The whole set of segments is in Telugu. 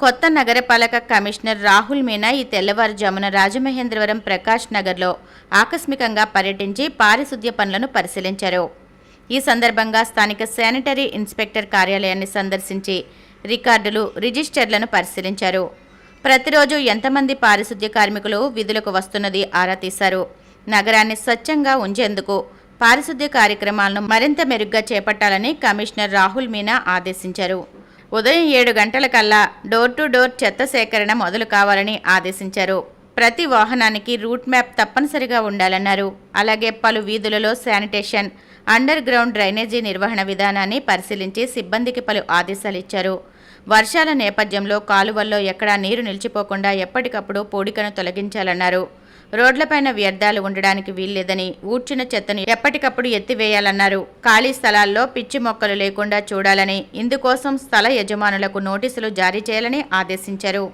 కొత్త నగరపాలక కమిషనర్ రాహుల్ మీనా ఈ తెల్లవారుజామున రాజమహేంద్రవరం ప్రకాష్ నగర్లో ఆకస్మికంగా పర్యటించి పారిశుద్ధ్య పనులను పరిశీలించారు. ఈ సందర్భంగా స్థానిక శానిటరీ ఇన్స్పెక్టర్ కార్యాలయాన్ని సందర్శించి రికార్డులు, రిజిస్టర్లను పరిశీలించారు. ప్రతిరోజు ఎంతమంది పారిశుద్ధ్య కార్మికులు విధులకు వస్తున్నది ఆరా తీశారు. నగరాన్ని స్వచ్ఛంగా ఉంచేందుకు పారిశుద్ధ్య కార్యక్రమాలను మరింత మెరుగ్గా చేపట్టాలని కమిషనర్ రాహుల్ మీనా ఆదేశించారు. ఉదయం 7 గంటలకల్లా డోర్ టు డోర్ చెత్త సేకరణ మొదలు కావాలని ఆదేశించారు. ప్రతి వాహనానికి రూట్ మ్యాప్ తప్పనిసరిగా ఉండాలన్నారు. అలాగే పలు వీధులలో శానిటేషన్, అండర్ గ్రౌండ్ డ్రైనేజీ నిర్వహణ విధానాన్ని పరిశీలించి సిబ్బందికి పలు ఆదేశాలు ఇచ్చారు. వర్షాల నేపథ్యంలో కాలువల్లో ఎక్కడా నీరు నిలిచిపోకుండా ఎప్పటికప్పుడు పూడికను తొలగించాలన్నారు. రోడ్లపైన వ్యర్థాలు ఉండడానికి వీల్లేదని, ఊడ్చిన చెత్తను ఎప్పటికప్పుడు ఎత్తివేయాలన్నారు. ఖాళీ స్థలాల్లో పిచ్చి మొక్కలు లేకుండా చూడాలని, ఇందుకోసం స్థల యజమానులకు నోటీసులు జారీ చేయాలని ఆదేశించారు.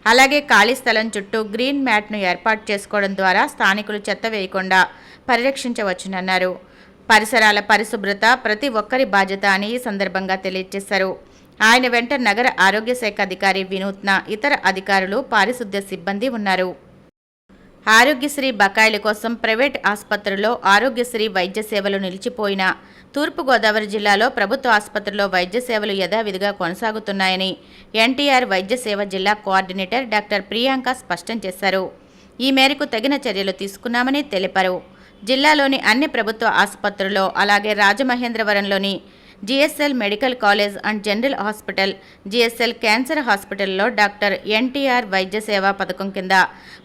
అలాగే ఖాళీ స్థలం చుట్టూ గ్రీన్ మ్యాట్ను ఏర్పాటు చేసుకోవడం ద్వారా స్థానికులు చెత్త వేయకుండా పరిరక్షించవచ్చునన్నారు. పరిసరాల పరిశుభ్రత ప్రతి ఒక్కరి బాధ్యత అని ఈ సందర్భంగా తెలియజేశారు. ఆయన వెంట నగర ఆరోగ్య శాఖ అధికారి వినూత్న, ఇతర అధికారులు, పారిశుద్ధ్య సిబ్బంది ఉన్నారు. ఆరోగ్యశ్రీ బకాయిల కోసం ప్రైవేట్ ఆసుపత్రుల్లో ఆరోగ్యశ్రీ వైద్య సేవలు నిలిచిపోయిన తూర్పుగోదావరి జిల్లాలో ప్రభుత్వ ఆసుపత్రుల్లో వైద్య సేవలు యథావిధిగా కొనసాగుతున్నాయని ఎన్టీఆర్ వైద్య సేవ జిల్లా కోఆర్డినేటర్ డాక్టర్ ప్రియాంక స్పష్టం చేశారు. ఈ మేరకు తగిన చర్యలు తీసుకున్నామని తెలిపారు. జిల్లాలోని అన్ని ప్రభుత్వ ఆసుపత్రుల్లో, అలాగే రాజమహేంద్రవరంలోని GSL medical college and general hospital, GSL cancer హాస్పిటల్లో డాక్టర్ ఎన్టీఆర్ వైద్య సేవా పథకం కింద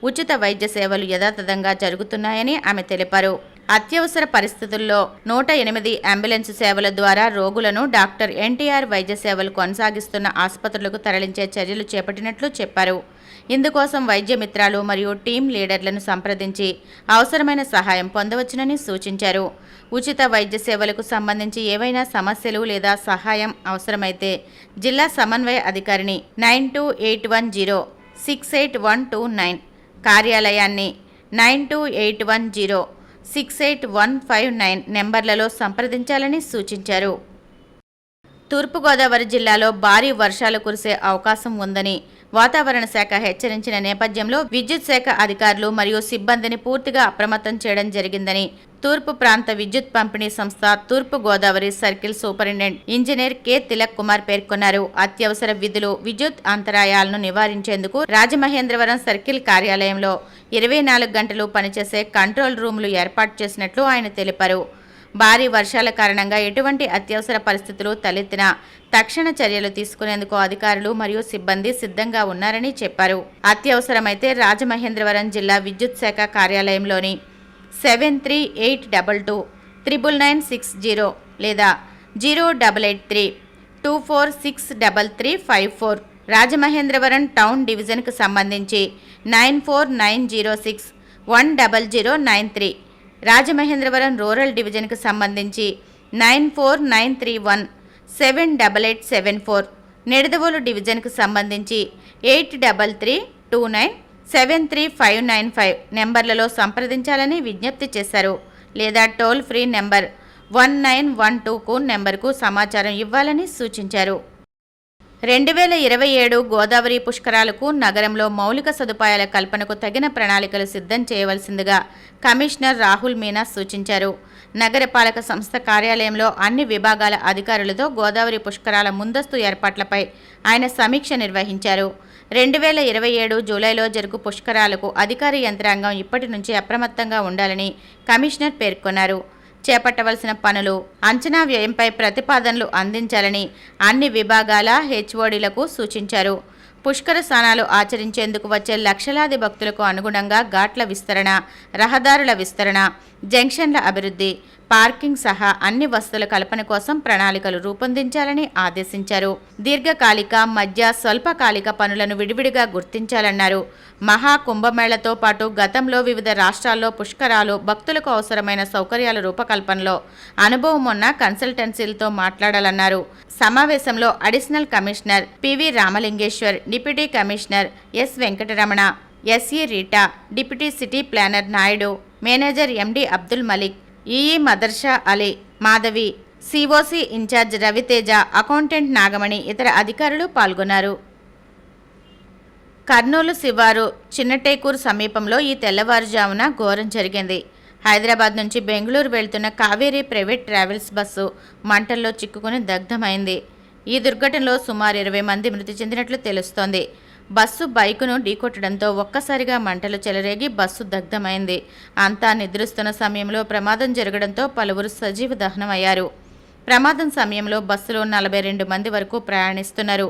ఉచిత వైద్య సేవలు యథాతథంగా జరుగుతున్నాయని ఆమె తెలిపారు. అత్యవసర పరిస్థితుల్లో 108 అంబులెన్స్ సేవల ద్వారా రోగులను డాక్టర్ ఎన్టీఆర్ వైద్య సేవలు కొనసాగిస్తున్న ఆసుపత్రులకు తరలించే చర్యలు చేపట్టినట్లు చెప్పారు. ఇందుకోసం వైద్య మిత్రాలు మరియు టీం లీడర్లను సంప్రదించి అవసరమైన సహాయం పొందవచ్చునని సూచించారు. ఉచిత వైద్య సేవలకు సంబంధించి ఏవైనా సమస్యలు లేదా సహాయం అవసరమైతే జిల్లా సమన్వయ అధికారిని 9281068129, కార్యాలయాన్ని 9281068159 నెంబర్లలో సంప్రదించాలని సూచించారు. తూర్పుగోదావరి జిల్లాలో భారీ వర్షాలు కురిసే అవకాశం ఉందని వాతావరణ శాఖ హెచ్చరించిన నేపథ్యంలో విద్యుత్ శాఖ అధికారులు మరియు సిబ్బందిని పూర్తిగా అప్రమత్తం చేయడం జరిగిందని తూర్పు ప్రాంత విద్యుత్ పంపిణీ సంస్థ తూర్పుగోదావరి circle superintendent engineer K Tilak Kumar పేర్కొన్నారు. అత్యవసర విధులు, విద్యుత్ అంతరాయాలను నివారించేందుకు రాజమహేంద్రవరం సర్కిల్ కార్యాలయంలో 24 గంటలు పనిచేసే కంట్రోల్ రూములు ఏర్పాటు చేసినట్లు ఆయన తెలిపారు. భారీ వర్షాల కారణంగా ఎటువంటి అత్యవసర పరిస్థితులు తలెత్తినా తక్షణ చర్యలు తీసుకునేందుకు అధికారులు మరియు సిబ్బంది సిద్ధంగా ఉన్నారని చెప్పారు. అత్యవసరమైతే రాజమహేంద్రవరం జిల్లా విద్యుత్ శాఖ కార్యాలయంలోని 7382299660 లేదా 088324633354, రాజమహేంద్రవరం టౌన్ డివిజన్కు సంబంధించి 9490610093, రాజమహేంద్రవరం రూరల్ డివిజన్కు సంబంధించి 9493178874, నిడదవోలు డివిజన్కు సంబంధించి 8332973595 నెంబర్లలో సంప్రదించాలని విజ్ఞప్తి చేశారు. లేదా టోల్ ఫ్రీ నెంబర్ 1912కు నెంబర్కు సమాచారం ఇవ్వాలని సూచించారు. 2027 గోదావరి పుష్కరాలకు నగరంలో మౌలిక సదుపాయాల కల్పనకు తగిన ప్రణాళికలు సిద్ధం చేయవలసిందిగా కమిషనర్ రాహుల్ మీనా సూచించారు. నగరపాలక సంస్థ కార్యాలయంలో అన్ని విభాగాల అధికారులతో గోదావరి పుష్కరాల ముందస్తు ఏర్పాట్లపై ఆయన సమీక్ష నిర్వహించారు. 2027 జూలైలో జరుగు పుష్కరాలకు అధికార యంత్రాంగం ఇప్పటి నుంచి అప్రమత్తంగా ఉండాలని కమిషనర్ పేర్కొన్నారు. చేపట్టవలసిన పనులు, అంచనా వ్యయంపై ప్రతిపాదనలు అందించాలని అన్ని విభాగాల హెచ్ఓడీలకు సూచించారు. పుష్కర స్నానాలు ఆచరించేందుకు వచ్చే లక్షలాది భక్తులకు అనుగుణంగా ఘాట్ల విస్తరణ, రహదారుల విస్తరణ, జంక్షన్ల అభివృద్ధి, పార్కింగ్ సహా అన్ని వసతుల కల్పన కోసం ప్రణాళికలు రూపొందించాలని ఆదేశించారు. దీర్ఘకాలిక, మధ్య, స్వల్పకాలిక పనులను విడివిడిగా గుర్తించాలన్నారు. మహా కుంభమేళతో పాటు గతంలో వివిధ రాష్ట్రాల్లో పుష్కరాలు, భక్తులకు అవసరమైన సౌకర్యాల రూపకల్పనలో అనుభవం ఉన్న కన్సల్టెన్సీలతో మాట్లాడాలన్నారు. సమావేశంలో additional commissioner PV Ramalingeshwar, deputy commissioner S Venkataramana, SE Rita, deputy city planner Naidu, manager MD Abdul Malik, EE Madarsha Ali, Madhavi, COC incharge Raviteja, accountant Nagamani, ఇతర అధికారులు పాల్గొన్నారు. కర్నూలు శివారు చిన్నటేకూరు సమీపంలో ఈ తెల్లవారుజామున ఘోరం జరిగింది. హైదరాబాద్ నుంచి బెంగళూరు వెళ్తున్న కావేరీ ప్రైవేట్ ట్రావెల్స్ బస్సు మంటల్లో చిక్కుకుని దగ్ధమైంది. ఈ దుర్ఘటనలో సుమారు 20 మంది మృతి చెందినట్లు తెలుస్తోంది. బస్సు బైకును ఢీకొట్టడంతో ఒక్కసారిగా మంటలు చెలరేగి బస్సు దగ్ధమైంది. అంతా నిద్రిస్తున్న సమయంలో ప్రమాదం జరగడంతో పలువురు సజీవ దహనమయ్యారు. ప్రమాదం సమయంలో బస్సులో 42 మంది వరకు ప్రయాణిస్తున్నారు.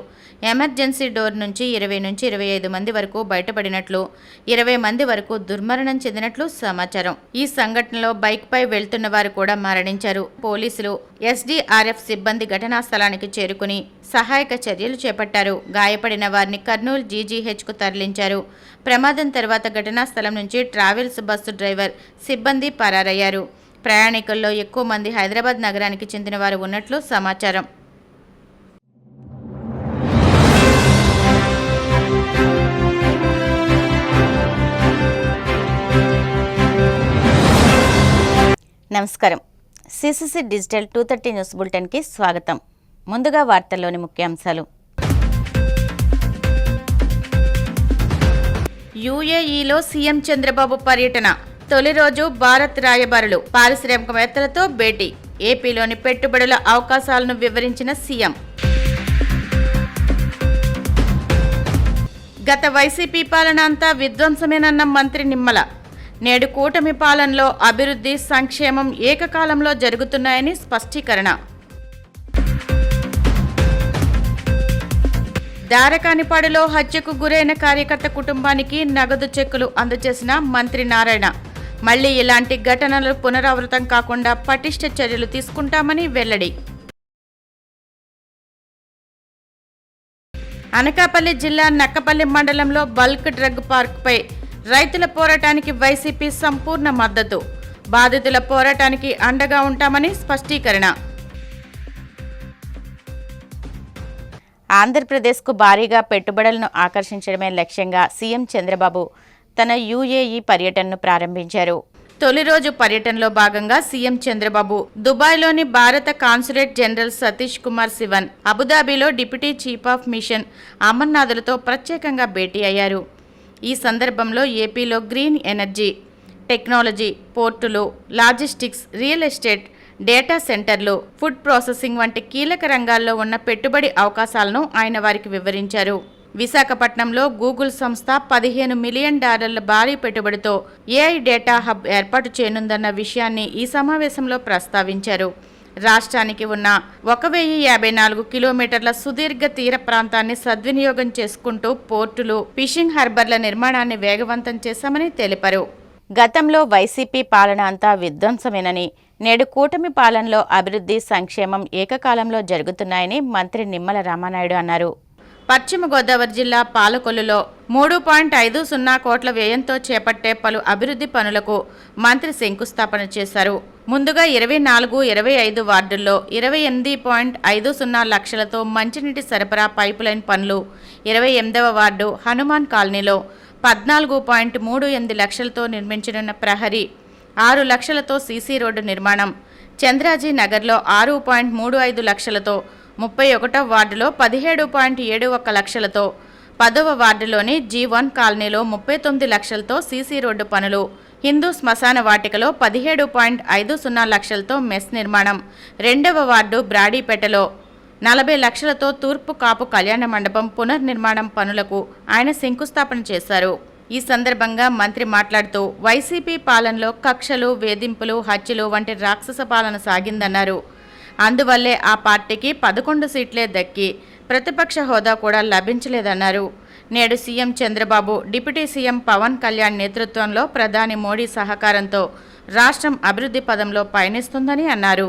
ఎమర్జెన్సీ డోర్ నుంచి 20 నుంచి 25 మంది వరకు బయటపడినట్లు, 20 మంది వరకు దుర్మరణం చెందినట్లు సమాచారం. ఈ సంఘటనలో బైక్పై వెళ్తున్న వారు కూడా మరణించారు. పోలీసులు, ఎస్డీఆర్ఎఫ్ సిబ్బంది ఘటనా స్థలానికి చేరుకుని సహాయక చర్యలు చేపట్టారు. గాయపడిన వారిని కర్నూలు జీజీహెచ్కు తరలించారు. ప్రమాదం తర్వాత ఘటనా స్థలం నుంచి ట్రావెల్స్ బస్సు డ్రైవర్, సిబ్బంది పరారయ్యారు. ప్రయాణికుల్లో ఎక్కువ మంది హైదరాబాద్ నగరానికి చెందిన వారు ఉన్నట్లు సమాచారం. నమస్కారం. సిసిసి డిజిటల్ 230 న్యూస్ బులెటిన్కి స్వాగతం. ముందుగా వార్తల్లోని ముఖ్యాంశాలు. యూఏఈలో సీఎం చంద్రబాబు పర్యటన. తొలి రోజు భారత్ రాయబారులు, పారిశ్రామికవేత్తలతో భేటీ. ఏపీలోని పెట్టుబడుల అవకాశాలను వివరించిన సీఎం. గత వైసీపీ పాలన అంతా విధ్వంసమేనన్న మంత్రి నిమ్మల. నేడు కూటమి పాలనలో అభివృద్ధి, సంక్షేమం ఏకకాలంలో జరుగుతున్నాయని స్పష్టీకరణ. దారకానిపాడులో హత్యకు గురైన కార్యకర్త కుటుంబానికి నగదు చెక్కులు అందజేసిన మంత్రి నారాయణ. మళ్లీ ఇలాంటి ఘటనలు పునరావృతం కాకుండా పటిష్ట చర్యలు తీసుకుంటామని వెల్లడి. అనకాపల్లి జిల్లా నక్కపల్లి మండలంలో బల్క్ డ్రగ్ పార్కుపై రైతుల పోరాటానికి వైసీపీ సంపూర్ణ మద్దతు. బాధితుల పోరాటానికి అండగా ఉంటామని స్పష్టీకరణ. ఆంధ్రప్రదేశ్కు భారీగా పెట్టుబడులను ఆకర్షించడమే లక్ష్యంగా సీఎం చంద్రబాబు తన యూఏఈ పర్యటనను ప్రారంభించారు. తొలి రోజు పర్యటనలో భాగంగా సీఎం చంద్రబాబు దుబాయ్లోని భారత కాన్సులేట్ జనరల్ సతీష్ కుమార్ శివన్, అబుదాబిలో డిప్యూటీ చీఫ్ ఆఫ్ మిషన్ అమర్నాథులతో ప్రత్యేకంగా భేటీ అయ్యారు. ఈ సందర్భంలో ఏపీలో గ్రీన్ ఎనర్జీ, టెక్నాలజీ, పోర్టులు, లాజిస్టిక్స్, రియల్ ఎస్టేట్, డేటా సెంటర్లు, ఫుడ్ ప్రాసెసింగ్ వంటి కీలక రంగాల్లో ఉన్న పెట్టుబడి అవకాశాలను ఆయన వారికి వివరించారు. విశాఖపట్నంలో గూగుల్ సంస్థ $15 మిలియన్ భారీ పెట్టుబడితో ఏఐ డేటా హబ్ ఏర్పాటు చేయనుందన్న విషయాన్ని ఈ సమావేశంలో ప్రస్తావించారు. రాష్ట్రానికి ఉన్న 1054 కిలోమీటర్ల సుదీర్ఘ తీర ప్రాంతాన్ని సద్వినియోగం చేసుకుంటూ పోర్టులు, ఫిషింగ్ హార్బర్ల నిర్మాణాన్ని వేగవంతం చేశామని తెలిపారు. గతంలో వైసీపీ పాలన అంతా విధ్వంసమేనని, నేడు కూటమి పాలనలో అభివృద్ధి, సంక్షేమం ఏకకాలంలో జరుగుతున్నాయని మంత్రి నిమ్మల రామానాయుడు అన్నారు. పశ్చిమ గోదావరి జిల్లా పాలకొల్లులో 3.50 కోట్ల వ్యయంతో చేపట్టే పలు అభివృద్ధి పనులకు మంత్రి శంకుస్థాపన చేశారు. ముందుగా 24, 25 వార్డుల్లో 28.50 లక్షలతో మంచినీటి సరఫరా పైపులైన్ పనులు, 28వ వార్డు హనుమాన్ కాలనీలో 14.38 లక్షలతో నిర్మించనున్న ప్రహరీ, 6 లక్షలతో సీసీ రోడ్డు నిర్మాణం, చంద్రాజీ నగర్లో 6.35 లక్షలతో, 31వ వార్డులో 17.71 లక్షలతో, 10వ వార్డులోని G1 కాలనీలో 39 లక్షలతో సీసీ రోడ్డు పనులు, హిందూ శ్మశాన వాటికలో 17.50 లక్షలతో మెస్ నిర్మాణం, 2వ వార్డు బ్రాడీపేటలో 40 లక్షలతో తూర్పు కాపు కళ్యాణ మండపం పునర్నిర్మాణం పనులకు ఆయన శంకుస్థాపన చేశారు. ఈ సందర్భంగా మంత్రి మాట్లాడుతూ వైసీపీ పాలనలో కక్షలు, వేధింపులు, హత్యలు వంటి రాక్షస పాలన సాగిందన్నారు. అందువల్లే ఆ పార్టీకి 11 సీట్లే దక్కి ప్రతిపక్ష హోదా కూడా లభించలేదన్నారు. నేడు CM Chandrababu, deputy CM Pawan Kalyan నేతృత్వంలో ప్రధాని మోడీ సహకారంతో రాష్ట్రం అభివృద్ధి పదంలో పయనిస్తుందని అన్నారు.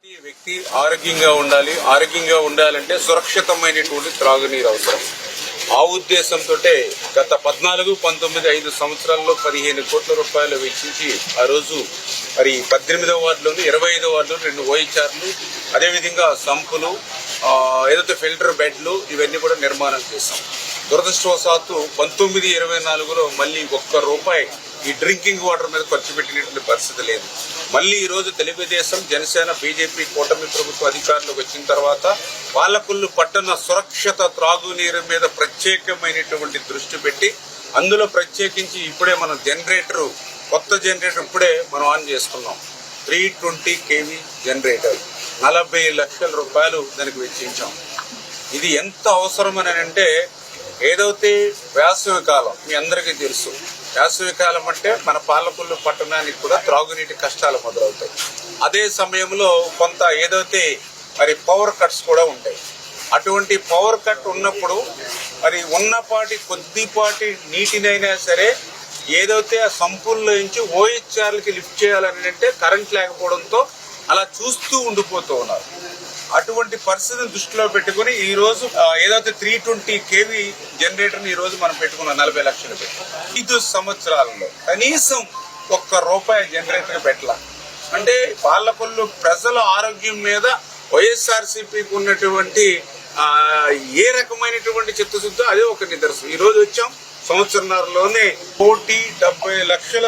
ప్రతి వ్యక్తి ఆరోగ్యంగా ఉండాలి. ఆరోగ్యంగా ఉండాలంటే సురక్షితమైనటువంటి త్రాగునీరు అవసరం. ఆ ఉద్దేశంతో గత 14, 19, 5 సంవత్సరాల్లో 15 కోట్ల రూపాయలు వెచ్చించి ఆ రోజు మరి 18వ వార్డులోను 25వ వార్డులో 2 ఓహెచ్ఆర్లు, అదేవిధంగా సంపులు, ఏదైతే ఫిల్టర్ బెడ్లు ఇవన్నీ కూడా నిర్మాణం చేశాం. దురదృష్టవశాత్తు 19, 24లో మళ్ళీ ₹1 ఈ డ్రింకింగ్ వాటర్ మీద ఖర్చు పెట్టినటువంటి పరిస్థితి లేదు. మళ్ళీ ఈరోజు తెలుగుదేశం, జనసేన, బీజేపీ కూటమి ప్రభుత్వ అధికారులకు వచ్చిన తర్వాత పాలకొల్లు పట్టణ సురక్షిత త్రాగునీరు మీద ప్రత్యేకమైనటువంటి దృష్టి పెట్టి అందులో ప్రత్యేకించి ఇప్పుడే మనం కొత్త జనరేటర్ ఇప్పుడే మనం ఆన్ చేసుకున్నాం. 320 kV జనరేటర్ 40 లక్షల రూపాయలు దానికి వెచ్చించాం. ఇది ఎంత అవసరమని అంటే ఏదైతే వేసవి కాలం మీ అందరికీ తెలుసు. వేసవి కాలం అంటే మన పాలకొల్లు పట్టణానికి కూడా త్రాగునీటి కష్టాలు మొదలవుతాయి. అదే సమయంలో కొంత ఏదైతే మరి పవర్ కట్స్ కూడా ఉంటాయి. అటువంటి పవర్ కట్ ఉన్నప్పుడు మరి కొద్దిపాటి నీటినైనా సరే ఏదైతే ఆ సంపుల్లో నుంచి ఓహెచ్ఆర్లకి లిఫ్ట్ చేయాలని అంటే కరెంట్ లేకపోవడంతో అలా చూస్తూ ఉండిపోతూ ఉన్నారు. అటువంటి పరిస్థితిని దృష్టిలో పెట్టుకుని ఈ రోజు ఏదైతే 320 kV జనరేటర్ ఈ రోజు మనం పెట్టుకున్నాం 40 లక్షలు పెట్టి 5 సంవత్సరాలలో కనీసం ₹1 జనరేటర్ పెట్టాల అంటే పాలకొల్లు ప్రజల ఆరోగ్యం మీద వైఎస్ఆర్సీపీకి ఉన్నటువంటి ఏ రకమైనటువంటి చిత్తశుద్ధి అదే ఒక నిదర్శనం. ఈ రోజు వచ్చాం సంవత్సరంలోనే ₹1,70 లక్షల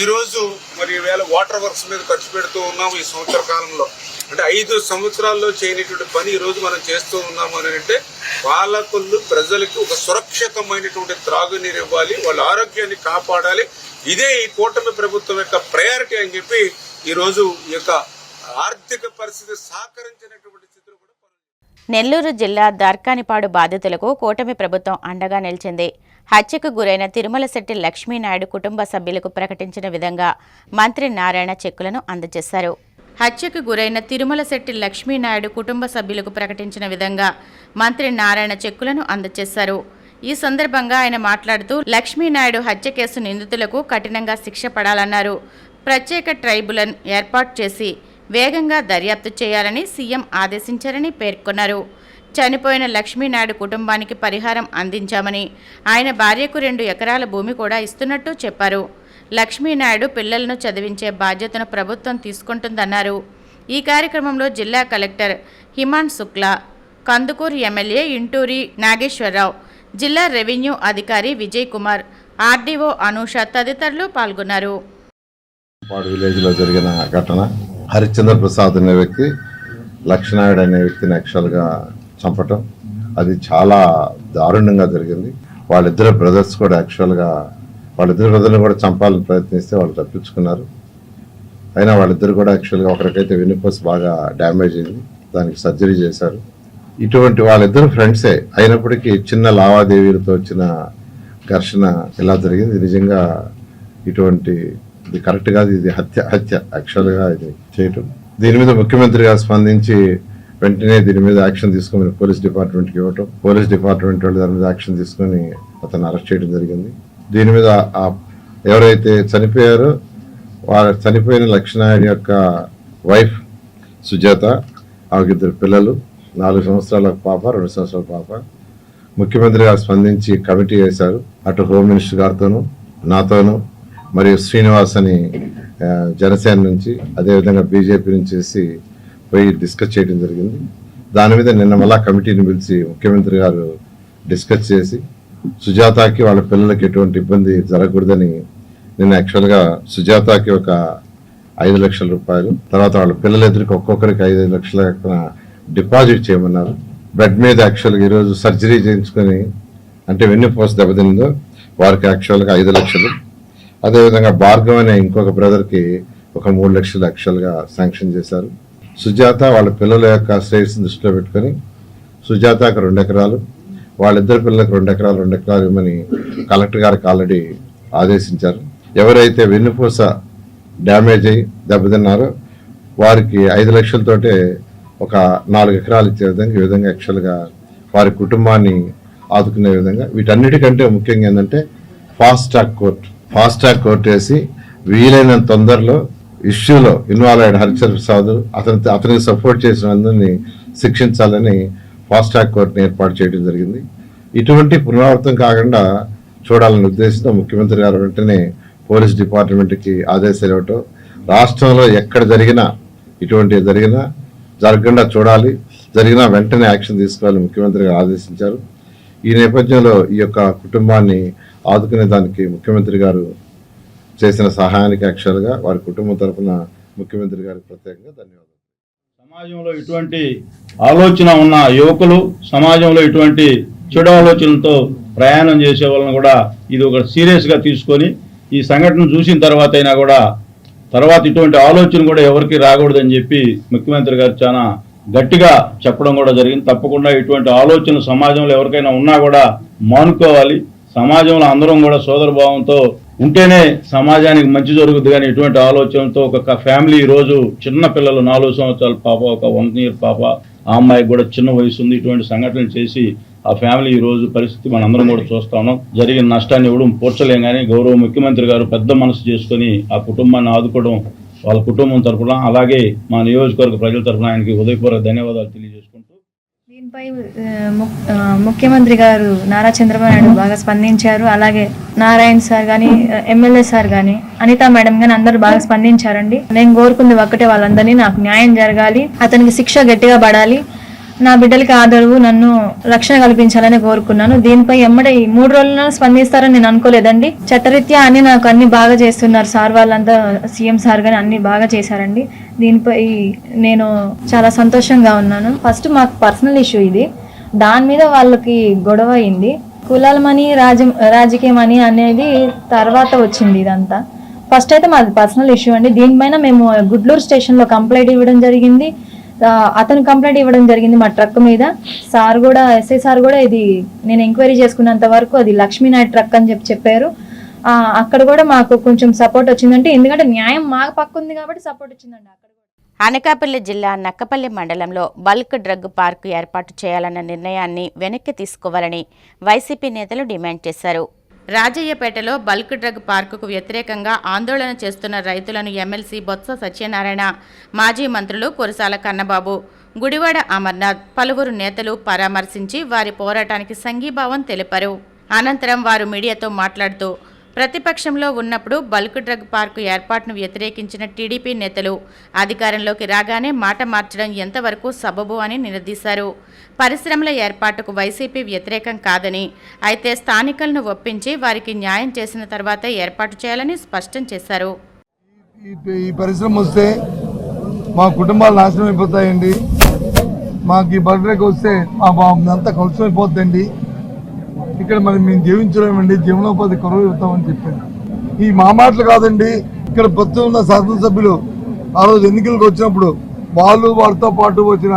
ఈ రోజు మరి వేళ వాటర్ వర్క్స్ మీద ఖర్చు పెడుతూ ఉన్నాము. ఈ సంవత్సర కాలంలో అంటే 5 సంవత్సరాల్లో చేయనటువంటి పని ఈ రోజు మనం చేస్తూ ఉన్నాము అని అంటే పాలకొల్లు ప్రజలకు ఒక సురక్షితమైనటువంటి త్రాగునీరు ఇవ్వాలి, వాళ్ళ ఆరోగ్యాన్ని కాపాడాలి. ఇదే ఈ కూటమి ప్రభుత్వం యొక్క ప్రయారిటీ అని చెప్పి ఈ రోజు ఈ యొక్క ఆర్థిక పరిస్థితి సహకరించినటువంటి స్థితిలో కూడా. నెల్లూరు జిల్లా దర్కానిపాడు బాధితులకు కూటమి ప్రభుత్వం అండగా నిలిచింది. హత్యకు గురైన తిరుమలశెట్టి లక్ష్మీనాయుడు కుటుంబ సభ్యులకు ప్రకటించిన విధంగా మంత్రి నారాయణ చెక్కులను అందజేశారు. హత్యకు గురైన తిరుమలశెట్టి లక్ష్మీనాయుడు కుటుంబ సభ్యులకు ప్రకటించిన విధంగా మంత్రి నారాయణ చెక్కులను అందజేశారు. ఈ సందర్భంగా ఆయన మాట్లాడుతూ లక్ష్మీనాయుడు హత్య కేసు నిందితులకు కఠినంగా శిక్ష పడాలన్నారు. ప్రత్యేక ట్రైబ్యునల్ ఏర్పాటు చేసి వేగంగా దర్యాప్తు చేయాలని సీఎం ఆదేశించారని పేర్కొన్నారు. చనిపోయిన లక్ష్మీనాయుడు కుటుంబానికి పరిహారం అందించామని, ఆయన భార్యకు 2 ఎకరాల భూమి కూడా ఇస్తున్నట్టు చెప్పారు. లక్ష్మీనాయుడు పిల్లలను చదివించే బాధ్యతను ప్రభుత్వం తీసుకుంటుందన్నారు. ఈ కార్యక్రమంలో జిల్లా కలెక్టర్ హిమాన్ శుక్లా, కందుకూరు ఎమ్మెల్యే ఇంటూరి నాగేశ్వరరావు, జిల్లా రెవెన్యూ అధికారి విజయ్ కుమార్, ఆర్డీఓ అనూష తదితరులు పాల్గొన్నారు. విలేజ్లో జరిగిన ఘటన, హరిశ్చంద్ర ప్రసాద్ అనే వ్యక్తి లక్ష్మీనాయుడు అనే వ్యక్తిని యాక్చువల్గా చంపటం, అది చాలా దారుణంగా జరిగింది. వాళ్ళిద్దరు బ్రదర్స్ కూడా యాక్చువల్గా వాళ్ళిద్దరు బ్రదర్ని కూడా చంపాలని ప్రయత్నిస్తే వాళ్ళు తప్పించుకున్నారు. అయినా వాళ్ళిద్దరు కూడా యాక్చువల్గా ఒకరికైతే వెన్నుపూస బాగా డ్యామేజ్ అయింది, దానికి సర్జరీ చేశారు. ఇటువంటి వాళ్ళిద్దరు ఫ్రెండ్సే అయినప్పటికీ చిన్న లావాదేవీలతో వచ్చిన ఘర్షణ ఇలా జరిగింది. నిజంగా ఇది కరెక్ట్ కాదు, ఇది హత్య యాక్చువల్గా ఇది చేయటం. దీని మీద ముఖ్యమంత్రి గారు స్పందించి వెంటనే దీని మీద యాక్షన్ తీసుకుని పోలీస్ డిపార్ట్మెంట్కి ఇవ్వటం, పోలీస్ డిపార్ట్మెంట్ వాళ్ళు దాని మీద యాక్షన్ తీసుకుని అతను అరెస్ట్ చేయడం జరిగింది. దీని మీద ఎవరైతే చనిపోయారో చనిపోయిన లక్ష్మీనాయుడు యొక్క వైఫ్ సుజాత, ఆమెకి 2 పిల్లలు, 4 సంవత్సరాల పాప, 2 సంవత్సరాల పాప. ముఖ్యమంత్రి గారు స్పందించి కమిటీ వేశారు. అటు హోమ్ మినిస్టర్ గారితోనూ నాతోనూ మరియు శ్రీనివాస్ అని జనసేన నుంచి, అదేవిధంగా బీజేపీ నుంచి పోయి డిస్కస్ చేయడం జరిగింది. దాని మీద నిన్న మళ్ళా కమిటీని పిలిచి ముఖ్యమంత్రి గారు డిస్కస్ చేసి సుజాతకి వాళ్ళ పిల్లలకి ఎటువంటి ఇబ్బంది జరగకూడదని నిన్న యాక్చువల్గా సుజాతకి ఒక 5 లక్షల రూపాయలు, తర్వాత వాళ్ళ పిల్లలిద్దరికి ఒక్కొక్కరికి 5 లక్షల డిపాజిట్ చేయమన్నారు. బెడ్ మీద యాక్చువల్గా ఈరోజు సర్జరీ చేయించుకొని అంటే వెన్నుపూస దెబ్బతిందో వారికి యాక్చువల్గా 5 లక్షలు, అదేవిధంగా భార్గవ్ అనే ఇంకొక బ్రదర్కి ఒక 3 లక్షలు యాక్చువల్గా శాంక్షన్ చేశారు. సుజాత వాళ్ళ పిల్లల యొక్క శ్రేయస్సు దృష్టిలో పెట్టుకొని సుజాతకు 2 ఎకరాలు, వాళ్ళిద్దరు పిల్లలకు 2 ఎకరాలు ఇవ్వమని కలెక్టర్ గారికి ఆల్రెడీ ఆదేశించారు. ఎవరైతే వెన్నుపూస డ్యామేజ్ అయ్యి దెబ్బతిన్నారో వారికి 5 లక్షలతోటే ఒక 4 ఎకరాలు ఇచ్చే విధంగా ఈ విధంగా యాక్చువల్గా వారి కుటుంబాన్ని ఆదుకునే విధంగా, వీటన్నిటికంటే ముఖ్యంగా ఏంటంటే ఫాస్ట్ ట్రాక్ కోర్టు వేసి వీలైనంత తొందరలో ఇష్యూలో ఇన్వాల్వ్ అయ్యాడు హరిచంద్ర ప్రసాద్, అతనికి సపోర్ట్ చేసిన అందరినీ శిక్షించాలని ఫాస్ట్ ట్రాక్ కోర్టుని ఏర్పాటు చేయడం జరిగింది. ఇటువంటి పునరావృతం కాకుండా చూడాలనే ఉద్దేశంతో ముఖ్యమంత్రి గారు వెంటనే పోలీస్ డిపార్ట్మెంట్కి ఆదేశాలు ఇవ్వటం, రాష్ట్రంలో ఎక్కడ జరిగినా ఇటువంటి జరగకుండా చూడాలి, జరిగినా వెంటనే యాక్షన్ తీసుకోవాలని ముఖ్యమంత్రి గారు ఆదేశించారు. ఈ నేపథ్యంలో ఈ యొక్క కుటుంబాన్ని ఆదుకునే దానికి ముఖ్యమంత్రి గారు చేసిన సహాయానికి యాక్చువల్గా వారి కుటుంబం తరఫున ముఖ్యమంత్రి గారికి ప్రత్యేకంగా ధన్యవాదాలు. సమాజంలో ఇటువంటి ఆలోచన ఉన్న యువకులు, సమాజంలో ఇటువంటి చెడు ఆలోచనలతో ప్రయాణం చేసే వాళ్ళని కూడా ఇది ఒక సీరియస్గా తీసుకొని ఈ సంఘటన చూసిన తర్వాత అయినా కూడా తర్వాత ఇటువంటి ఆలోచన కూడా ఎవరికి రాకూడదని చెప్పి ముఖ్యమంత్రి గారు చాలా గట్టిగా చెప్పడం కూడా జరిగింది. తప్పకుండా ఇటువంటి ఆలోచన సమాజంలో ఎవరికైనా ఉన్నా కూడా మానుకోవాలి. సమాజంలో అందరం కూడా సోదరభావంతో ఉంటేనే సమాజానికి మంచి జరుగుతుంది. కానీ ఇటువంటి ఆలోచనతో ఒక ఫ్యామిలీ ఈరోజు చిన్న పిల్లలు 4 సంవత్సరాల పాప, ఒక 1 year పాప, ఆ అమ్మాయికి కూడా చిన్న వయసు ఉంది. ఇటువంటి సంఘటనలు చేసి ఆ ఫ్యామిలీ ఈ రోజు పరిస్థితి మనందరం కూడా చూస్తా ఉన్నాం. జరిగిన నష్టాన్ని ఇవ్వడం పోడ్చలేం. కానీ గౌరవ ముఖ్యమంత్రి గారు పెద్ద మనసు చేసుకుని ఆ కుటుంబాన్ని ఆదుకోవడం వాళ్ళ కుటుంబం తరఫున, అలాగే మా నియోజకవర్గ ప్రజల తరఫున ఆయనకి హృదయపూర్వక ధన్యవాదాలు తెలియజేసుకుంటూ దీనిపై ముఖ్యమంత్రి గారు నారా చంద్రబాబు నాయుడు బాగా స్పందించారు. అలాగే నారాయణ సార్ కానీ, ఎమ్మెల్యే సార్ కానీ, అనితా మేడం కానీ అందరూ బాగా స్పందించారండి. నేను కోరుకుంది ఒక్కటే, వాళ్ళందరినీ నాకు న్యాయం జరగాలి, అతనికి శిక్ష గట్టిగా పడాలి, నా బిడ్డలకి ఆదరవు, నన్ను రక్షణ కల్పించాలని కోరుకున్నాను. దీనిపై ఎమ్మడే 3 రోజుల్లో స్పందిస్తారని నేను అనుకోలేదండి. చట్టరీత్యా అన్ని నాకు అన్ని బాగా చేస్తున్నారు సార్, వాళ్ళంతా సీఎం సార్ కానీ అన్ని బాగా చేశారండి. దీనిపై నేను చాలా సంతోషంగా ఉన్నాను. ఫస్ట్ మాకు పర్సనల్ ఇష్యూ ఇది, దాని మీద వాళ్ళకి గొడవ అయింది. కులాలమని రాజకీయమని అనేది తర్వాత వచ్చింది ఇదంతా. ఫస్ట్ అయితే మాది పర్సనల్ ఇష్యూ అండి. దీనిపైన మేము గుడ్లూరు స్టేషన్లో కంప్లైంట్ ఇవ్వడం జరిగింది. అతను కంప్లైంట్ ఇవ్వడం జరిగింది మా ట్రక్ మీద. సార్ కూడా, ఎస్ఐ సార్ కూడా ఇది నేను ఎంక్వైరీ చేసుకున్నంత వరకు అది లక్ష్మీనాయుడు ట్రక్ అని చెప్పారు. అక్కడ కూడా మాకు కొంచెం సపోర్ట్ వచ్చిందంటే, ఎందుకంటే న్యాయం మా పక్క ఉంది కాబట్టి సపోర్ట్ వచ్చిందండి. అక్కడ అనకాపల్లి జిల్లా నక్కపల్లి మండలంలో బల్క్ డ్రగ్ పార్కు ఏర్పాటు చేయాలన్న నిర్ణయాన్ని వెనక్కి తీసుకోవాలని వైసీపీ నేతలు డిమాండ్ చేశారు. రాజయ్యపేటలో బల్క్ డ్రగ్ పార్కుకు వ్యతిరేకంగా ఆందోళన చేస్తున్న రైతులను ఎమ్మెల్సీ బొత్స సత్యనారాయణ, మాజీ మంత్రులు కురసాల కన్నబాబు, గుడివాడ అమర్నాథ్, పలువురు నేతలు పరామర్శించి వారి పోరాటానికి సంఘీభావం తెలిపారు. అనంతరం వారు మీడియాతో మాట్లాడుతూ, ప్రతిపక్షంలో ఉన్నప్పుడు బల్క్ డ్రగ్ పార్కు ఏర్పాటును వ్యతిరేకించిన టీడీపీ నేతలు అధికారంలోకి రాగానే మాట మార్చడం ఎంతవరకు సబబు అని నిలదీశారు. పరిశ్రమల ఏర్పాటుకు వైసీపీ వ్యతిరేకం కాదని, అయితే స్థానికులను ఒప్పించి వారికి న్యాయం చేసిన తర్వాతే ఏర్పాటు చేయాలని స్పష్టం చేశారు. ఈ పరిశ్రమ వస్తే మా కుటుంబాలు నాశనం అయిపోతాయండి. మాకు ఈ బల్క్ డ్రగ్ వస్తే అంతా కలుషం అయిపోతుందండి. ఇక్కడ మేము జీవించలేమండి, జీవనోపాధి కొరవ అవుతామని చెప్పాను. ఈ మా మాటలు కాదండి, ఇక్కడ ప్రస్తుతం ఉన్న శాసనసభ్యులు ఆ రోజు ఎన్నికలకు వచ్చినప్పుడు వాళ్ళతో పాటు వచ్చిన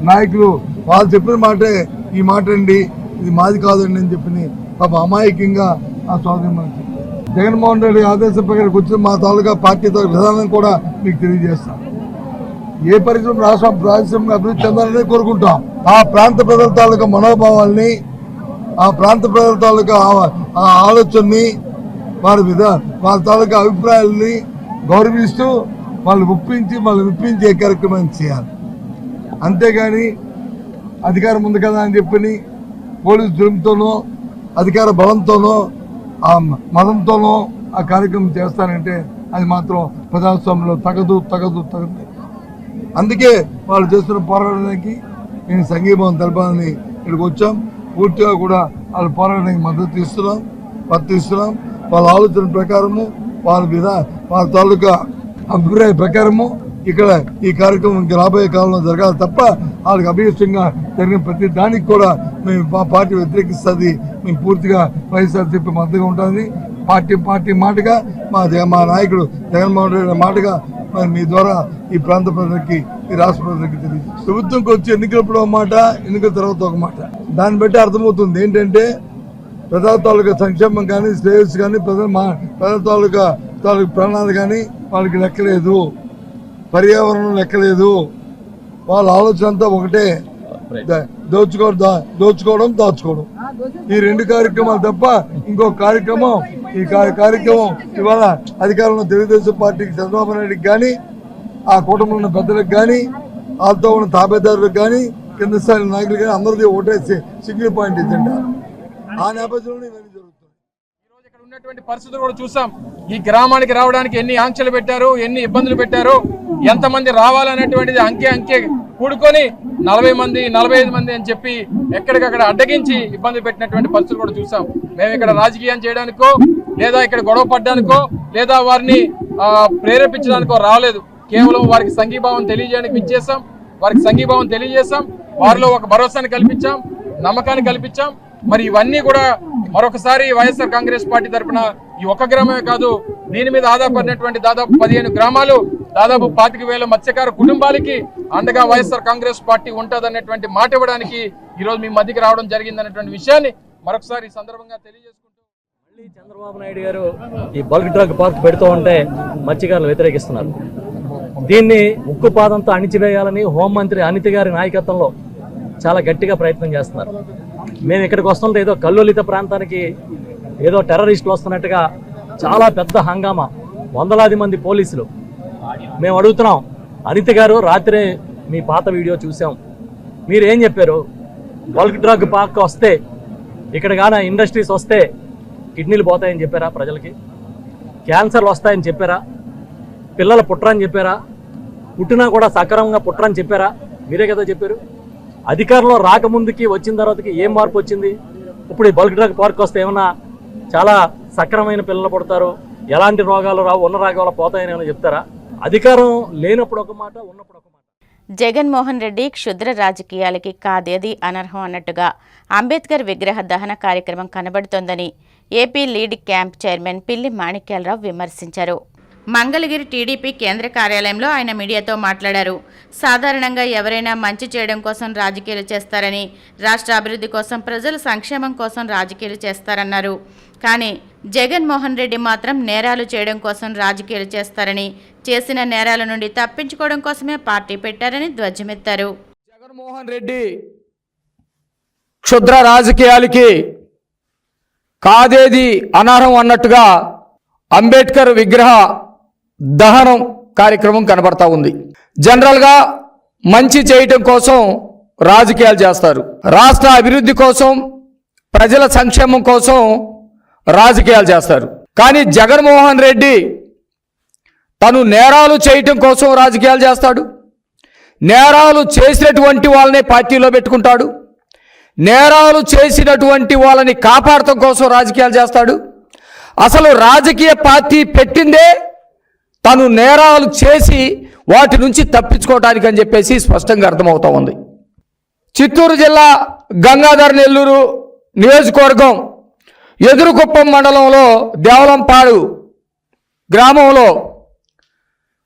నాయకులు వాళ్ళు చెప్పిన మాటే ఈ మాట అండి, ఇది మాది కాదండి అని చెప్పి పాప అమాయకంగా ఆ స్వాధీనం మనకి జగన్మోహన్ రెడ్డి ఆదేశం ప్రకారం వచ్చిన మా తాలూకా పార్టీ విధానం కూడా మీకు తెలియజేస్తాం. ఏ పరిశ్రమ రాష్ట్రం అభివృద్ధి చెందాలని కోరుకుంటాం. ఆ ప్రాంత ప్రజల తాలూకా మనోభావాల్ని, ఆ ప్రాంత ప్రజల తాలూకా ఆ ఆలోచనని, వాళ్ళ తాలూకా అభిప్రాయాలని గౌరవిస్తూ వాళ్ళు విప్పించే కార్యక్రమాన్ని చేయాలి. అంతేగాని అధికారం ఉంది కదా అని చెప్పని పోలీసు జులుంతోనో అధికార బలంతోనో ఆ మతంతోనో ఆ కార్యక్రమం చేస్తారంటే అది మాత్రం ప్రజాస్వామ్యంలో తగదు. అందుకే వాళ్ళు చేస్తున్న పోరాటానికి నేను సంఘీభావం తెలపాలని ఇక్కడికి వచ్చాం. పూర్తిగా కూడా వాళ్ళ పోరాటానికి మద్దతు ఇస్తున్నాం. వాళ్ళ ఆలోచన ప్రకారము, వాళ్ళ తాలూకా అభిప్రాయ ప్రకారము ఇక్కడ ఈ కార్యక్రమం ఇంకా రాబోయే కాలంలో జరగాలి తప్ప వాళ్ళకి అభీష్టంగా జరిగిన ప్రతి దానికి కూడా మేము మా పార్టీ వ్యతిరేకిస్తుంది. మేము పూర్తిగా వైఎస్ఆర్సీపీ మద్దతుగా ఉంటుంది. పార్టీ మాటగా మా నాయకుడు జగన్మోహన్ రెడ్డి మాటగా మీ ద్వారా ఈ ప్రాంత ప్రజలకి, ఈ రాష్ట్ర ప్రజలకి తెలియదు. ప్రభుత్వంకి వచ్చి ఎన్నికలప్పుడు ఒక మాట, ఎన్నికల తర్వాత ఒక మాట. దాన్ని బట్టి అర్థమవుతుంది ఏంటంటే ప్రజల తాలూకా సంక్షేమం కానీ, శ్రేయస్సు కానీ, ప్రజల తాలూకా ప్రాణాలు కానీ వాళ్ళకి లెక్కలేదు, పర్యావరణం లెక్కలేదు. వాళ్ళ ఆలోచన అంతా ఒకటే, దోచుకోవడం, దాచుకోవడం. ఈ 2 కార్యక్రమాలు తప్ప ఇంకో కార్యక్రమం ఈ కార్యక్రమం ఇవాళ అధికారంలో తెలుగుదేశం పార్టీకి చంద్రబాబు నాయుడుకి కానీ ఆ కూటమిలో ఉన్న పెద్దలకు కానీ వాళ్ళతో ఉన్న తాబేదారులకు కానీ కింద స్థాయి నాయకులు కానీ అందరిది ఒకటే సింగిల్ పాయింట్ ఎజెండా. ఆ నేపథ్యంలో ఇవన్నీ జరుగుతుంది. ఈరోజు ఇక్కడ ఉన్నటువంటి పరిస్థితులు కూడా చూసాం. ఈ గ్రామానికి రావడానికి ఎన్ని ఆంక్షలు పెట్టారు, ఎన్ని ఇబ్బందులు పెట్టారు, ఎంతమంది రావాలనేటువంటిది అంకె కూడుకొని 40 మంది 45 మంది అని చెప్పి ఎక్కడికక్కడ అడ్డగించి ఇబ్బంది పెట్టినటువంటి పరిస్థితులు కూడా చూసాం. మేము ఇక్కడ రాజకీయం చేయడానికో లేదా ఇక్కడ గొడవ పడ్డానికో లేదా వారిని ప్రేరేపించడానికో రాలేదు. కేవలం వారికి సంఘీభావం తెలియజేయడానికి ఇచ్చేసాం. వారికి సంఘీభావం తెలియజేసాం. వారిలో ఒక భరోసాని కల్పించాం, నమ్మకాన్ని కల్పించాం. మరి ఇవన్నీ కూడా మరొకసారి వైఎస్ఆర్ కాంగ్రెస్ పార్టీ తరఫున ఈ ఒక్క గ్రామమే కాదు, దీని మీద ఆధారపడినటువంటి దాదాపు 15 గ్రామాలు, దాదాపు 25,000 మత్స్యకార కుటుంబాలకి అండగా వైఎస్ఆర్ కాంగ్రెస్ పార్టీ ఉంటుందనేటువంటి మాట ఇవ్వడానికి ఈరోజు మీ మధ్యకి రావడం జరిగిందనేటువంటి విషయాన్ని మరొకసారి ఈ సందర్భంగా తెలియజేసుకుంటూ, మళ్ళీ చంద్రబాబు నాయుడు గారు ఈ బల్క్ డ్రగ్ పార్క్ పెడుతూ ఉంటే మత్స్యకారులు వ్యతిరేకిస్తున్నారు. దీన్ని ఉక్కుపాదంతో అణిచివేయాలని హోంమంత్రి అనిత గారి నాయకత్వంలో చాలా గట్టిగా ప్రయత్నం చేస్తున్నారు. మేము ఇక్కడికి వస్తుంటే ఏదో కల్లోలిత ప్రాంతానికి ఏదో టెర్రరిస్టులు వస్తున్నట్టుగా చాలా పెద్ద హంగామా, వందలాది మంది పోలీసులు. మేము అడుగుతున్నాం, అనిత గారు రాత్రే మీ పాత వీడియో చూసాం, మీరు ఏం చెప్పారు? బల్క్ డ్రగ్ పార్క్ వస్తే ఇక్కడ కానీ ఇండస్ట్రీస్ వస్తే కిడ్నీలు పోతాయని చెప్పారా? ప్రజలకి క్యాన్సర్లు వస్తాయని చెప్పారా? పిల్లలు పుట్టరని చెప్పారా? పుట్టినా కూడా సక్రమంగా పుట్టరని చెప్పారా? మీరే కదా చెప్పారు. అధికారంలో రాకముందుకి వచ్చిన తర్వాతకి ఏం మార్పు వచ్చింది? ఇప్పుడు ఈ బల్క్ డ్రగ్ పార్క్ వస్తే ఏమన్నా చాలా సక్రమైన పిల్లలు పుడతారు, ఎలాంటి రోగాలు రావు, ఉన్న రోగాలు పోతాయని ఏమైనా చెప్తారా? అధికారం లేనప్పుడు ఒక మాట, ఉన్నప్పుడు ఒక మాట. జగన్మోహన్ రెడ్డి క్షుద్ర రాజకీయాలకి కాదేది అనర్హం అన్నట్టుగా అంబేద్కర్ విగ్రహ దహన కార్యక్రమం కనబడుతోందని ఏపీ లీడ్ క్యాంప్ చైర్మన్ పిల్లి మాణిక్యాలరావు విమర్శించారు. మంగళగిరి టీడీపీ కేంద్ర కార్యాలయంలో ఆయన మీడియాతో మాట్లాడారు. సాధారణంగా ఎవరైనా మంచి చేయడం కోసం రాజకీయాలు చేస్తారని, రాష్ట్ర అభివృద్ధి కోసం, ప్రజల సంక్షేమం కోసం రాజకీయాలు చేస్తారన్నారు. కానీ జగన్మోహన్ రెడ్డి మాత్రం నేరాలు చేయడం కోసం రాజకీయాలు చేస్తారని, చేసిన నేరాల నుండి తప్పించుకోవడం కోసమే పార్టీ పెట్టారని ధ్వజమెత్తారు. జగన్మోహన్ రెడ్డి క్షుద్ర రాజకీయాలకి కాదేది అనర్హం అన్నట్టుగా అంబేద్కర్ విగ్రహ దహనం కార్యక్రమం కనబడతా ఉంది. జనరల్గా మంచి చేయటం కోసం రాజకీయాలు చేస్తారు, రాష్ట్ర అభివృద్ధి కోసం, ప్రజల సంక్షేమం కోసం రాజకీయాలు చేస్తారు. కానీ జగన్మోహన్ రెడ్డి తను నేరాలు చేయటం కోసం రాజకీయాలు చేస్తాడు, నేరాలు చేసినటువంటి వాళ్ళని పార్టీలో పెట్టుకుంటాడు, నేరాలు చేసినటువంటి వాళ్ళని కాపాడటం కోసం రాజకీయాలు చేస్తాడు. అసలు రాజకీయ పార్టీ పెట్టిందే తను నేరాలు చేసి వాటి నుంచి తప్పించుకోవటానికి అని చెప్పేసి స్పష్టంగా అర్థమవుతూ ఉంది. చిత్తూరు జిల్లా గంగాధర నెల్లూరు నియోజకవర్గం ఎదురుకుప్పం మండలంలో దేవలంపాడు గ్రామంలో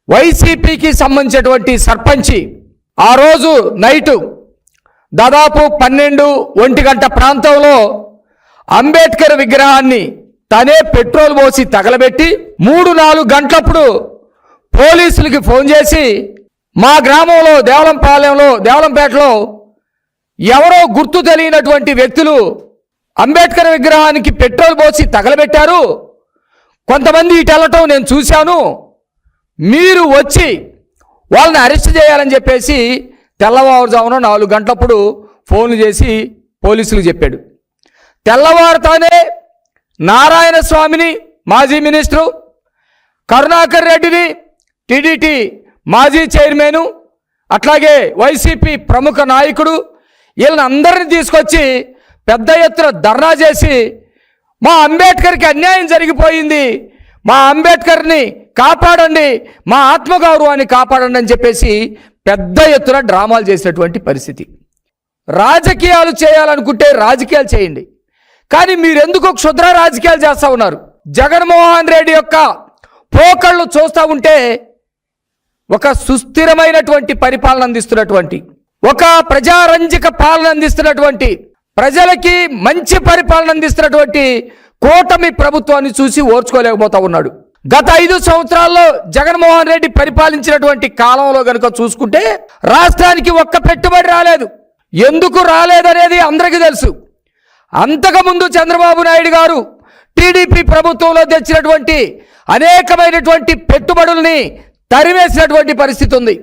వైసీపీకి సంబంధించినటువంటి సర్పంచి ఆ రోజు నైటు దాదాపు 12-1 గంట ప్రాంతంలో అంబేద్కర్ విగ్రహాన్ని తనే పెట్రోల్ పోసి తగలబెట్టి 3-4 గంటలప్పుడు పోలీసులకి ఫోన్ చేసి మా గ్రామంలో దేవలంపేటలో ఎవరో గుర్తు తెలియనటువంటి వ్యక్తులు అంబేద్కర్ విగ్రహానికి పెట్రోల్ పోసి తగలబెట్టారు, కొంతమంది ఇటు వెళ్ళటం నేను చూశాను, మీరు వచ్చి వాళ్ళని అరెస్ట్ చేయాలని చెప్పేసి తెల్లవారుజామున 4 గంటలప్పుడు ఫోన్లు చేసి పోలీసులకు చెప్పాడు. తెల్లవారుతానే నారాయణ స్వామిని మాజీ మినిస్టరు, కరుణాకర్ రెడ్డిని టీడీటీ మాజీ చైర్మను, అట్లాగే వైసీపీ ప్రముఖ నాయకుడు, వీళ్ళని అందరిని తీసుకొచ్చి పెద్ద ఎత్తున ధర్నా చేసి మా అంబేద్కర్కి అన్యాయం జరిగిపోయింది, మా అంబేద్కర్ని కాపాడండి, మా ఆత్మగౌరవాన్ని కాపాడండి అని చెప్పేసి పెద్ద ఎత్తున డ్రామాలు చేసినటువంటి పరిస్థితి. రాజకీయాలు చేయాలనుకుంటే రాజకీయాలు చేయండి, కానీ మీరెందుకు క్షుద్ర రాజకీయాలు చేస్తూ ఉన్నారు? జగన్మోహన్ రెడ్డి యొక్క పోకళ్ళు చూస్తూ ఉంటే ఒక సుస్థిరమైనటువంటి పరిపాలన అందిస్తున్నటువంటి, ఒక ప్రజారంజక పాలన అందిస్తున్నటువంటి, ప్రజలకి మంచి పరిపాలన అందిస్తున్నటువంటి కూటమి ప్రభుత్వాన్ని చూసి ఓర్చుకోలేకపోతా ఉన్నాడు. గత 5 సంవత్సరాల్లో జగన్మోహన్ రెడ్డి పరిపాలించినటువంటి కాలంలో కనుక చూసుకుంటే రాష్ట్రానికి ఒక్క పెట్టుబడి రాలేదు. ఎందుకు రాలేదనేది అందరికీ తెలుసు. అంతకుముందు చంద్రబాబు నాయుడు గారు టీడీపీ ప్రభుత్వంలో తెచ్చినటువంటి అనేకమైనటువంటి పెట్టుబడుల్ని తరివేసినటువంటి పరిస్థితి ఉంది.